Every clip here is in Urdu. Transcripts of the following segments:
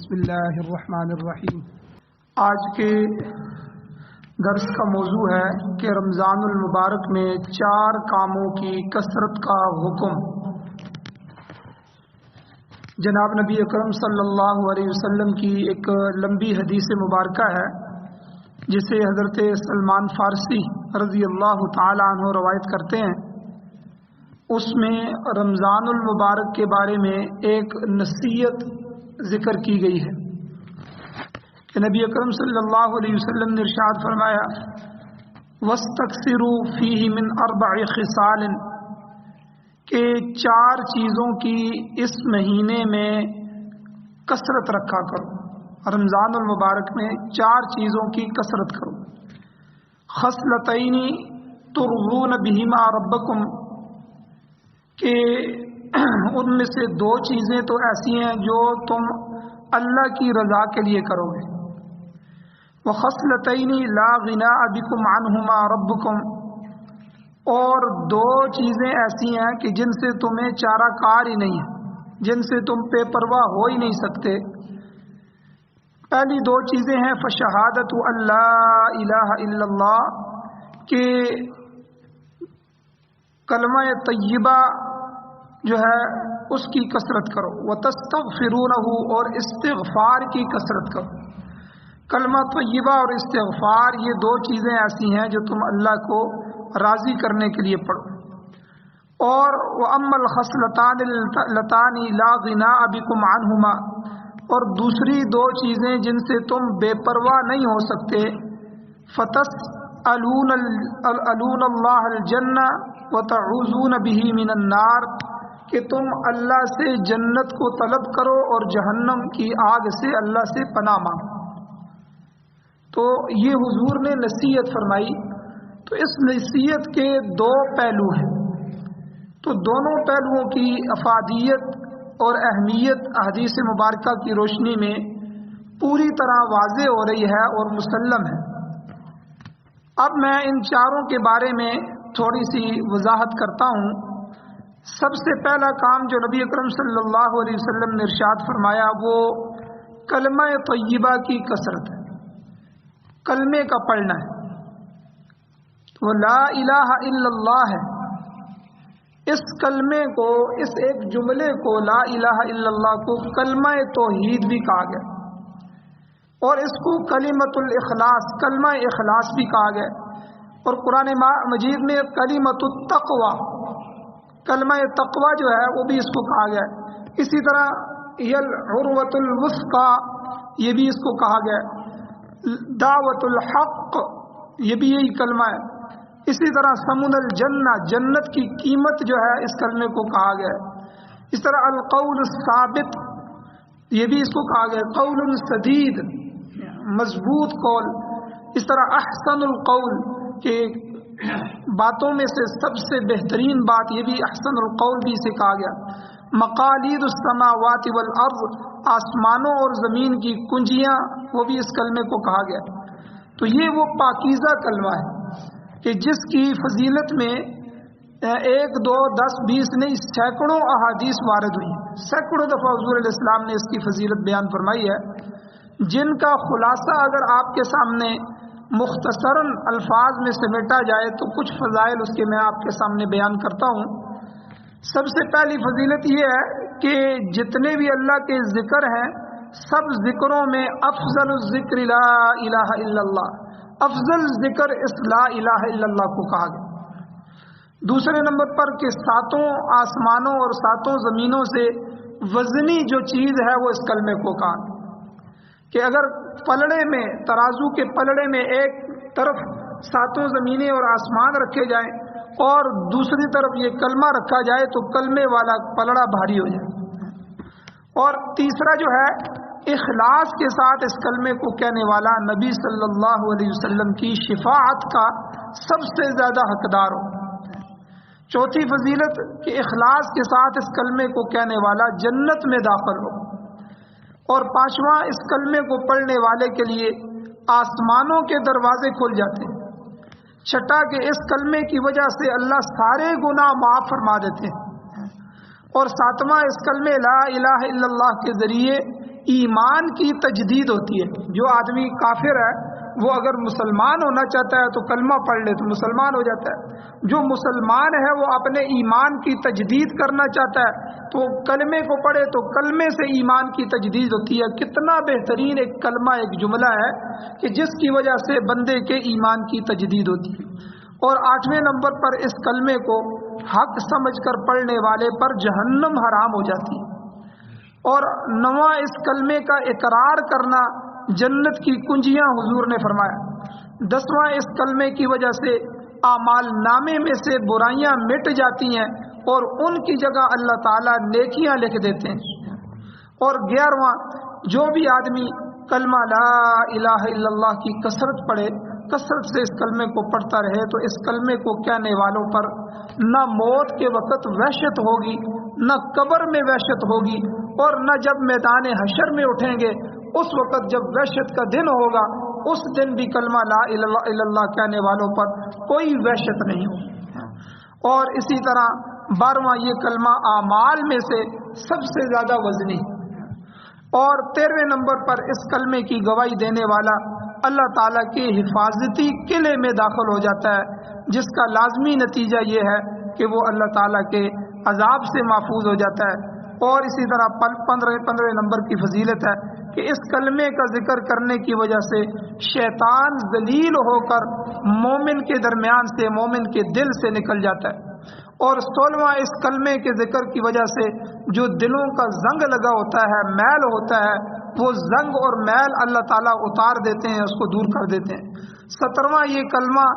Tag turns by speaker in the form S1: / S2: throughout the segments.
S1: بسم اللہ الرحمن الرحیم۔ آج کے درس کا موضوع ہے کہ رمضان المبارک میں 4 کاموں کی کثرت کا حکم۔ جناب نبی اکرم صلی اللہ علیہ وسلم کی ایک لمبی حدیث مبارکہ ہے جسے حضرت سلمان فارسی رضی اللہ تعالی عنہ روایت کرتے ہیں۔ اس میں رمضان المبارک کے بارے میں ایک نصیحت ذکر کی گئی ہے کہ نبی اکرم صلی اللہ علیہ وسلم نے ارشاد فرمایا وَاسْتَكْثِرُوا فِيهِ مِنْ 4 خِصَالٍ، کہ 4 چیزوں کی اس مہینے میں کثرت رکھا کرو۔ رمضان المبارک میں 4 چیزوں کی کثرت کرو۔ خصلتین ترضون بہما ربکم، کہ ان میں سے 2 چیزیں تو ایسی ہیں جو تم اللہ کی رضا کے لیے کرو گے۔ وَخَصْلَتَيْنِ لَا غِنَاءَ بِكُمْ عَنْهُمَا رَبُّكُمْ، اور 2 چیزیں ایسی ہیں کہ جن سے تمہیں چارہ کار ہی نہیں ہے، جن سے تم بے پرواہ ہو ہی نہیں سکتے۔ پہلی 2 چیزیں ہیں فَشَهَادَةُ أَن لَا إِلَٰهَ إِلَّا اللَّهُ، کہ کلمہ طیبہ جو ہے اس کی کثرت کرو۔ وَتَسْتَغْفِرُونَهُ، اور استغفار کی کثرت کرو۔ کلمہ طیبہ اور استغفار یہ 2 چیزیں ایسی ہیں جو تم اللہ کو راضی کرنے کے لیے پڑھو۔ اور وَأَمَّا الْخَصْلَتَانِ اللَّتَانِ لَا غِنَاءَ بِكُمْ عَنْهُمَا، اور دوسری 2 چیزیں جن سے تم بے پرواہ نہیں ہو سکتے، فَتَسْأَلُونَ اللَّهَ الْجَنَّةَ وَتَعُوذُونَ بِهِ مِنَ النَّارِ، کہ تم اللہ سے جنت کو طلب کرو اور جہنم کی آگ سے اللہ سے پناہ مانگو۔ تو یہ حضور نے نصیحت فرمائی، تو اس نصیحت کے 2 پہلو ہیں، تو دونوں پہلوؤں کی افادیت اور اہمیت حدیث مبارکہ کی روشنی میں پوری طرح واضح ہو رہی ہے اور مسلم ہے۔ اب میں ان 4 کے بارے میں تھوڑی سی وضاحت کرتا ہوں۔ سب سے پہلا کام جو نبی اکرم صلی اللہ علیہ وسلم نے ارشاد فرمایا وہ کلمہ طیبہ کی کثرت ہے، کلمے کا پڑھنا ہے، وہ لا الہ الا اللہ ہے۔ اس کلمے کو، اس ایک جملے کو، لا الہ الا اللہ کو کلمہ توحید بھی کہا گیا، اور اس کو کلمۃ الاخلاص، کلمہ اخلاص بھی کہا گیا، اور قرآن مجید میں کلمۃ التقوی، کلمہ تقوی جو ہے وہ بھی اس کو کہا گیا ہے۔ اسی طرح العروۃ الوثقی، یہ بھی اس کو کہا گیا ہے۔ دعوت الحق، یہ بھی یہی کلمہ ہے۔ اسی طرح ثمن الجنہ، جنت کی قیمت جو ہے اس کلمے کو کہا گیا ہے۔ اس طرح القول الثابت، یہ بھی اس کو کہا گیا ہے۔ قول سدید، مضبوط قول۔ اس طرح احسن القول، کہ باتوں میں سے سب سے بہترین بات، یہ بھی احسن القول بھی اسے کہا گیا۔ مقالید السماوات والارض، آسمانوں اور زمین کی کنجیاں، وہ بھی اس کلمے کو کہا گیا۔ تو یہ وہ پاکیزہ کلمہ ہے کہ جس کی فضیلت میں 1 2 10 20 نہیں، سینکڑوں احادیث وارد ہوئی ہیں، سینکڑوں دفعہ حضور علیہ السلام نے اس کی فضیلت بیان فرمائی ہے، جن کا خلاصہ اگر آپ کے سامنے مختصراً الفاظ میں سمیٹا جائے تو کچھ فضائل اس کے میں آپ کے سامنے بیان کرتا ہوں۔ سب سے پہلی فضیلت یہ ہے کہ جتنے بھی اللہ کے ذکر ہیں، سب ذکروں میں افضل الذکر لا الہ الا اللہ، افضل ذکر اس لا الہ الا اللہ کو کہا گیا۔ دوسرے نمبر پر کہ 7 آسمانوں اور 7 زمینوں سے وزنی جو چیز ہے وہ اس کلمے کو کہا گیا، کہ اگر پلڑے میں، ترازو کے پلڑے میں ایک طرف 7 زمینیں اور آسمان رکھے جائیں اور دوسری طرف یہ کلمہ رکھا جائے تو کلمے والا پلڑا بھاری ہو جائے۔ اور تیسرا جو ہے اخلاص کے ساتھ اس کلمے کو کہنے والا نبی صلی اللہ علیہ وسلم کی شفاعت کا سب سے زیادہ حقدار ہو۔ چوتھی فضیلت کہ اخلاص کے ساتھ اس کلمے کو کہنے والا جنت میں داخل ہو۔ اور 5واں، اس کلمے کو پڑھنے والے کے لیے آسمانوں کے دروازے کھل جاتے ہیں۔ 6، کہ اس کلمے کی وجہ سے اللہ سارے گناہ معاف فرما دیتے ہیں۔ اور 7واں، اس کلمے لا الہ الا اللہ کے ذریعے ایمان کی تجدید ہوتی ہے. جو آدمی کافر ہے وہ اگر مسلمان ہونا چاہتا ہے تو کلمہ پڑھ لے تو مسلمان ہو جاتا ہے. جو مسلمان ہے وہ اپنے ایمان کی تجدید کرنا چاہتا ہے تو کلمے کو پڑھے تو کلمے سے ایمان کی تجدید ہوتی ہے. کتنا بہترین ایک کلمہ، ایک جملہ ہے کہ جس کی وجہ سے بندے کے ایمان کی تجدید ہوتی ہے. اور 8ویں نمبر پر اس کلمے کو حق سمجھ کر پڑھنے والے پر جہنم حرام ہو جاتی ہے. اور 9واں اس کلمے کا اقرار کرنا جنت کی کنجیاں حضور نے فرمایا. 10واں اس کلمے کی وجہ سے اعمال نامے میں سے برائیاں مٹ جاتی ہیں اور ان کی جگہ اللہ تعالیٰ نیکیاں لکھ دیتے ہیں. اور 11واں جو بھی آدمی کلمہ لا الہ الا اللہ کی کثرت پڑھے، کثرت سے اس کلمے کو پڑھتا رہے تو اس کلمے کو کہنے والوں پر نہ موت کے وقت وحشت ہوگی، نہ قبر میں وحشت ہوگی، اور نہ جب میدان حشر میں اٹھیں گے اس وقت جب وحشت کا دن ہوگا اس دن بھی کلمہ لا الہ الا اللہ کہنے والوں پر کوئی وحشت نہیں ہوگی. اور اسی طرح 12واں یہ کلمہ اعمال میں سے سب سے زیادہ وزنی. اور 13ویں نمبر پر اس کلمے کی گواہی دینے والا اللہ تعالیٰ کے حفاظتی قلعے میں داخل ہو جاتا ہے، جس کا لازمی نتیجہ یہ ہے کہ وہ اللہ تعالیٰ کے عذاب سے محفوظ ہو جاتا ہے. اور اسی طرح 15 نمبر کی فضیلت ہے کہ اس کلمے کا ذکر کرنے کی وجہ سے شیطان ذلیل ہو کر مومن کے درمیان سے، مومن کے دل سے نکل جاتا ہے. اور 16واں اس کلمے کے ذکر کی وجہ سے جو دلوں کا زنگ لگا ہوتا ہے، میل ہوتا ہے، وہ زنگ اور میل اللہ تعالیٰ اتار دیتے ہیں، اس کو دور کر دیتے ہیں. 17واں یہ کلمہ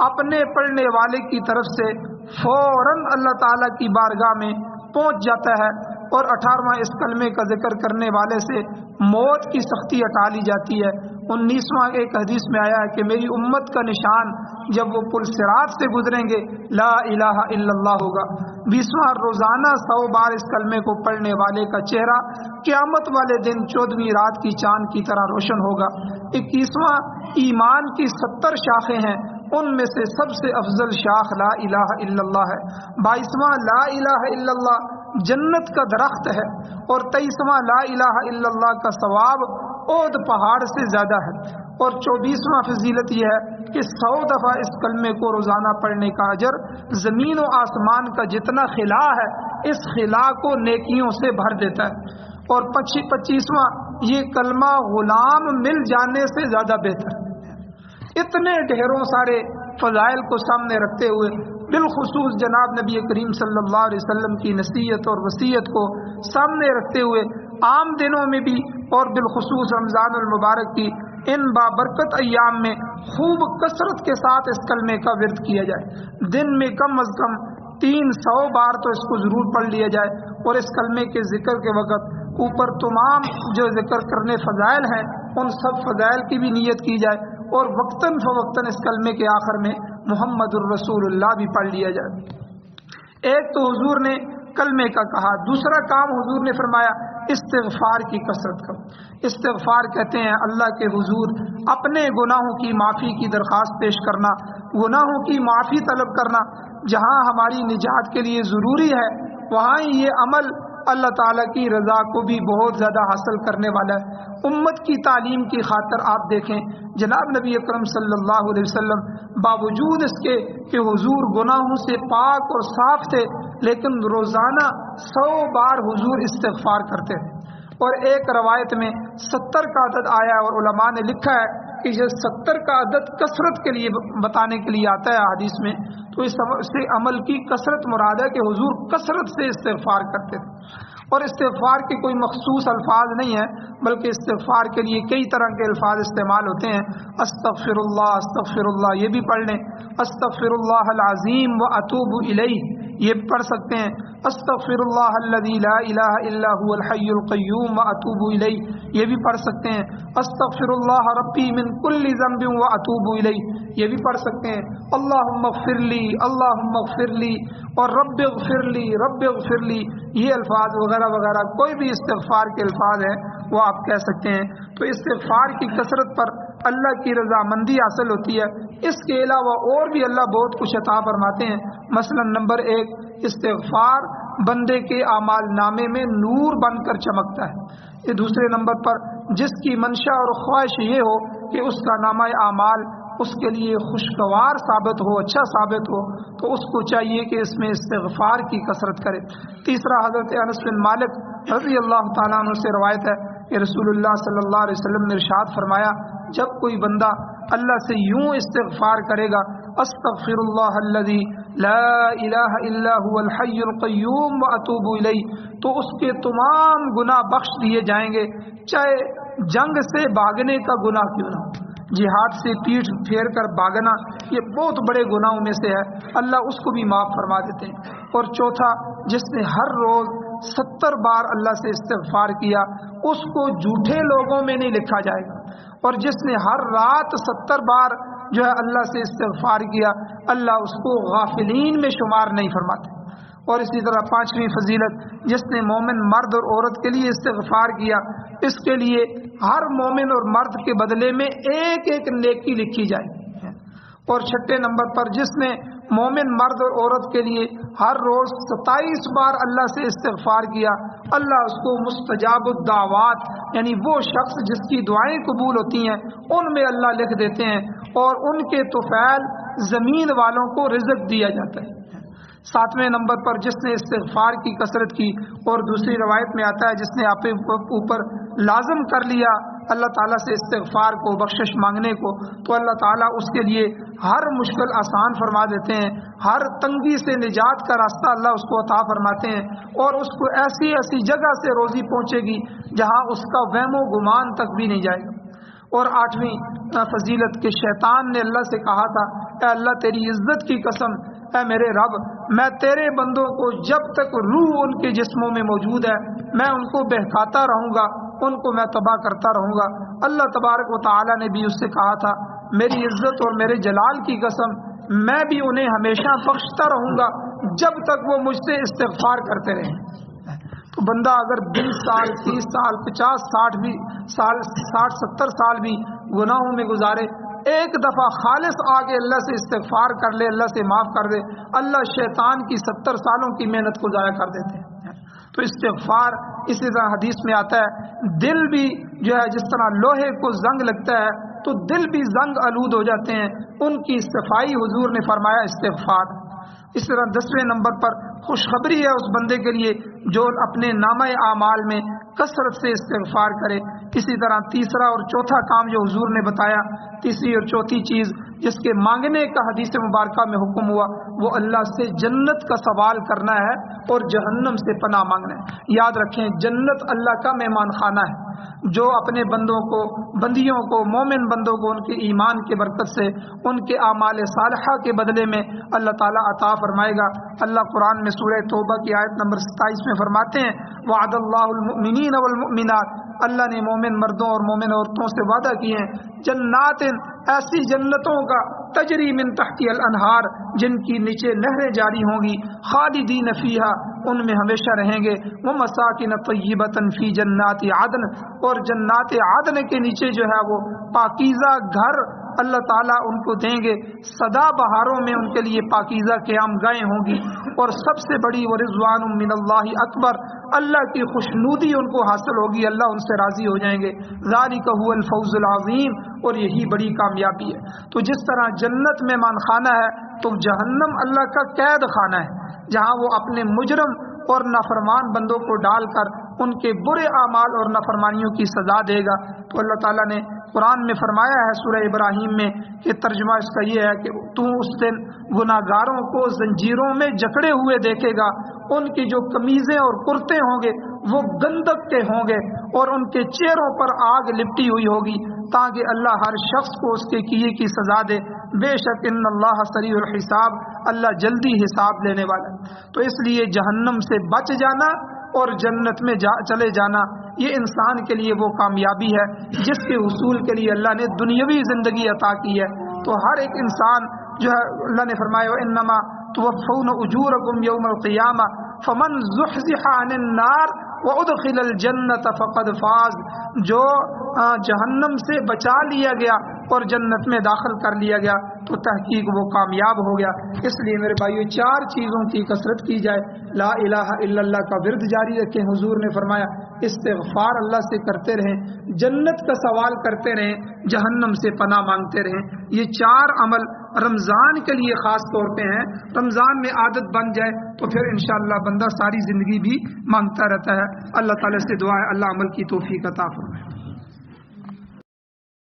S1: اپنے پڑھنے والے کی طرف سے فوراً اللہ تعالیٰ کی بارگاہ میں پہنچ جاتا ہے. اور 18واں اس کلمے کا ذکر کرنے والے سے موت کی سختی ہٹا لی جاتی ہے. 19واں ایک حدیث میں آیا ہے کہ میری امت کا نشان جب وہ پل صراط سے گزریں گے لا الہ الا اللہ ہوگا. 20واں روزانہ 100 بار اس کلمے کو پڑھنے والے کا چہرہ قیامت والے دن 14ویں رات کی چاند کی طرح روشن ہوگا. 21واں ایمان کی 70 شاخیں ہیں، ان میں سے سب سے افضل شاخ لا الہ الا اللہ ہے. 22واں لا الہ الا اللہ جنت کا درخت ہے. اور 23واں لا الہ الا اللہ کا ثواب احد پہاڑ سے زیادہ ہے. اور 24واں فضیلت یہ ہے کہ 100 دفعہ اس کلمے کو روزانہ پڑھنے کا اجر زمین و آسمان کا جتنا خلا ہے اس خلا کو نیکیوں سے بھر دیتا ہے. اور 25واں یہ کلمہ غلام مل جانے سے زیادہ بہتر. اتنے ڈھیروں سارے فضائل کو سامنے رکھتے ہوئے بالخصوص جناب نبی کریم صلی اللہ علیہ وسلم کی نصیحت اور وصیت کو سامنے رکھتے ہوئے عام دنوں میں بھی اور بالخصوص رمضان المبارک کی ان بابرکت ایام میں خوب کثرت کے ساتھ اس کلمے کا ورد کیا جائے. دن میں کم از کم 300 بار تو اس کو ضرور پڑھ لیا جائے. اور اس کلمے کے ذکر کے وقت اوپر تمام جو ذکر کرنے فضائل ہیں ان سب فضائل کی بھی نیت کی جائے اور وقتاً فوقتاً اس کلمے کے آخر میں محمد الرسول اللہ بھی پڑھ لیا جائے. ایک تو حضور نے کلمے کا کہا، دوسرا کام حضور نے فرمایا استغفار کی کثرت کرو. استغفار کہتے ہیں اللہ کے حضور اپنے گناہوں کی معافی کی درخواست پیش کرنا، گناہوں کی معافی طلب کرنا. جہاں ہماری نجات کے لیے ضروری ہے وہاں یہ عمل اللہ تعالیٰ کی رضا کو بھی بہت زیادہ حاصل کرنے والا ہے. امت کی تعلیم کی خاطر آپ دیکھیں جناب نبی اکرم صلی اللہ علیہ وسلم باوجود اس کے کہ حضور گناہوں سے پاک اور صاف تھے لیکن روزانہ 100 بار حضور استغفار کرتے تھے. اور ایک روایت میں 70 کا عدد آیا اور علماء نے لکھا ہے کہ یہ 70 کا عدد کثرت کے لیے بتانے کے لیے آتا ہے حدیث میں، تو اس سے عمل کی کثرت مراد ہے کہ حضور کثرت سے استغفار کرتے تھے. اور استغفار کے کوئی مخصوص الفاظ نہیں ہیں بلکہ استغفار کے لیے کئی طرح کے الفاظ استعمال ہوتے ہیں. استغفر اللہ یہ بھی پڑھ لیں. استغفر اللہ العظیم و اتوب الیہ یہ پڑھ سکتے ہیں. استغفر اللہ الذی لا الہ الا هو الحی القیوم و اتوب الیہ یہ بھی پڑھ سکتے ہیں. استغفر اللہ ربی من کل ذنب و اتوب الیہ یہ بھی پڑھ سکتے ہیں. اللہم اغفر لی اور رب اغفر لی یہ الفاظ وغیرہ وغیرہ کوئی بھی استغفار کے الفاظ ہیں وہ آپ کہہ سکتے ہیں. تو استغفار کی کثرت پر اللہ کی رضامندی حاصل ہوتی ہے. اس کے علاوہ اور بھی اللہ بہت کچھ عطا فرماتے ہیں. مثلا نمبر 1 استغفار بندے کے اعمال نامے میں نور بن کر چمکتا ہے. یہ دوسرے نمبر پر جس کی منشا اور خواہش یہ ہو کہ اس کا نامہ اعمال اس کے لیے خوشگوار ثابت ہو، اچھا ثابت ہو، تو اس کو چاہیے کہ اس میں استغفار کی کثرت کرے۔ تیسرا حضرت انس بن مالک رضی اللہ تعالیٰ عنہ سے روایت ہے کہ رسول اللہ صلی اللہ علیہ وسلم نے ارشاد فرمایا، جب کوئی بندہ اللہ سے یوں استغفار کرے گا، استغفر اللہ الذی لا الہ الا هو الحی القیوم واتوب الیہ، تو اس کے تمام گناہ بخش دیے جائیں گے، چاہے جنگ سے بھاگنے کا گناہ کیوں نہ ہو۔ جہاد سے پیٹھ پھیر کر بھاگنا یہ بہت بڑے گناہوں میں سے ہے، اللہ اس کو بھی معاف فرما دیتے ہیں۔ اور چوتھا، جس نے ہر روز 70 بار اللہ سے استغفار کیا، اس کو جھوٹے لوگوں میں نہیں لکھا جائے گا، اور جس نے ہر رات 70 بار جو ہے اللہ سے استغفار کیا، اللہ اس کو غافلین میں شمار نہیں فرماتے۔ اور اسی طرح پانچویں فضیلت، جس نے مومن مرد اور عورت کے لیے استغفار کیا، اس کے لیے ہر مومن اور مرد کے بدلے میں ایک ایک نیکی لکھی جائے۔ اور چھٹے نمبر پر جس نے مومن مرد اور عورت کے لیے ہر روز 27 بار اللہ سے استغفار کیا، اللہ اس کو مستجاب الدعوات، یعنی وہ شخص جس کی دعائیں قبول ہوتی ہیں ان میں اللہ لکھ دیتے ہیں، اور ان کے طفیل زمین والوں کو رزق دیا جاتا ہے۔ ساتویں نمبر پر جس نے استغفار کی کثرت کی، اور دوسری روایت میں آتا ہے جس نے آپ اوپر لازم کر لیا اللہ تعالیٰ سے استغفار کو، بخشش مانگنے کو، تو اللہ تعالیٰ اس کے لیے ہر مشکل آسان فرما دیتے ہیں، ہر تنگی سے نجات کا راستہ اللہ اس کو عطا فرماتے ہیں، اور اس کو ایسی ایسی جگہ سے روزی پہنچے گی جہاں اس کا وہم و گمان تک بھی نہیں جائے گا۔ اور آٹھویں فضیلت کہ شیطان نے اللہ سے کہا تھا، اے اللہ تیری عزت کی قسم، اے میرے رب، میں تیرے بندوں کو جب تک روح ان کے جسموں میں موجود ہے میں ان کو بہکاتا رہوں گا، ان کو میں تباہ کرتا رہوں گا۔ اللہ تبارک و تعالی نے بھی اس سے کہا تھا، میری عزت اور میرے جلال کی قسم، میں بھی انہیں ہمیشہ بخشتا رہوں گا جب تک وہ مجھ سے استغفار کرتے رہیں۔ تو بندہ اگر 20 سال 30 سال 50 60 70 سال بھی گناہوں میں گزارے، ایک دفعہ خالص آگے اللہ سے استغفار کر لے، اللہ سے معاف کر دے، اللہ شیطان کی 70 سالوں کی محنت کو ضائع کر دیتے ہیں۔ تو استغفار، اسی طرح حدیث میں آتا ہے دل بھی جو ہے جس طرح لوہے کو زنگ لگتا ہے تو دل بھی زنگ آلود ہو جاتے ہیں، ان کی صفائی حضور نے فرمایا استغفار۔ اس طرح 10ویں نمبر پر خوشخبری ہے اس بندے کے لیے جو اپنے نامہ اعمال میں کثرت سے استغفار کرے۔ اسی طرح تیسرا اور چوتھا کام جو حضور نے بتایا، تیسری اور چوتھی چیز جس کے مانگنے کا حدیث مبارکہ میں حکم ہوا، وہ اللہ سے جنت کا سوال کرنا ہے اور جہنم سے پناہ مانگنا ہے۔ یاد رکھیں جنت اللہ کا مہمان خانہ ہے، جو اپنے بندوں کو، بندیوں کو، مومن بندوں کو ان کے ایمان کے برکت سے، ان کے اعمال صالحہ کے بدلے میں اللہ تعالیٰ عطا فرمائے گا۔ اللہ قرآن میں سورہ توبہ کی آیت نمبر 27 میں فرماتے ہیں، وعد اللہ المؤمنین والمؤمنات، اللہ نے مومن مردوں اور مومن عورتوں سے وعدہ کیے ہیں، جنات، ایسی جنتوں کا، تجری من تحتی الانہار، جن کی نیچے نہریں جاری ہوں گی، خالدین فیہا، ان میں ہمیشہ رہیں گے، ومساکن طیبۃ فی جنات عدن، اور جنات عدن کے نیچے جو ہے وہ پاکیزہ گھر اللہ تعالیٰ ان کو دیں گے، سدا بہاروں میں ان کے لیے پاکیزہ قیام گاہیں ہوں گی، اور سب سے بڑی ورضوان من اللہ اکبر، اللہ کی خوشنودی ان کو حاصل ہوگی، اللہ ان سے راضی ہو جائیں گے۔ ذالک هو الفوز العظیم، اور یہی بڑی کامیابی ہے۔ تو جس طرح جنت مہمان خانہ ہے تو جہنم اللہ کا قید خانہ ہے، جہاں وہ اپنے مجرم اور نافرمان بندوں کو ڈال کر ان کے برے اعمال اور نافرمانیوں کی سزا دے گا۔ تو اللہ تعالیٰ نے قرآن میں فرمایا ہے سورہ ابراہیم میں کہ ترجمہ اس کا یہ ہے کہ تو اس دن گناہگاروں کو زنجیروں میں جکڑے ہوئے دیکھے گا، ان کی جو قمیضیں اور کرتے ہوں گے وہ گندک کے ہوں گے، اور ان کے چہروں پر آگ لپٹی ہوئی ہوگی، تاکہ اللہ ہر شخص کو اس کے کیے کی سزا دے۔ بے شک ان اللہ سریع الحساب، اللہ جلدی حساب لینے والا ہے۔ تو اس لیے جہنم سے بچ جانا اور جنت میں چلے جانا، یہ انسان کے لیے وہ کامیابی ہے جس کے حصول کے لیے اللہ نے دنیاوی زندگی عطا کی ہے۔ تو ہر ایک انسان جو ہے، اللہ نے فرمایا انما توفون اجورکم یوم القیامہ فمن زحزح عن النار وادخل الجنۃ فقد فاز، جو جہنم سے بچا لیا گیا اور جنت میں داخل کر لیا گیا تو تحقیق وہ کامیاب ہو گیا۔ اس لیے میرے بھائیو 4 چیزوں کی کثرت کی جائے۔ لا الہ الا اللہ کا ورد جاری رکھیں، حضور نے فرمایا استغفار اللہ سے کرتے رہیں، جنت کا سوال کرتے رہیں، جہنم سے پناہ مانگتے رہیں۔ یہ 4 عمل رمضان کے لیے خاص طور پہ ہیں۔ رمضان میں عادت بن جائے تو پھر انشاءاللہ بندہ ساری زندگی بھی مانگتا رہتا ہے۔ اللہ تعالیٰ سے دعا ہے اللہ عمل کی توفیق عطا فرمائے۔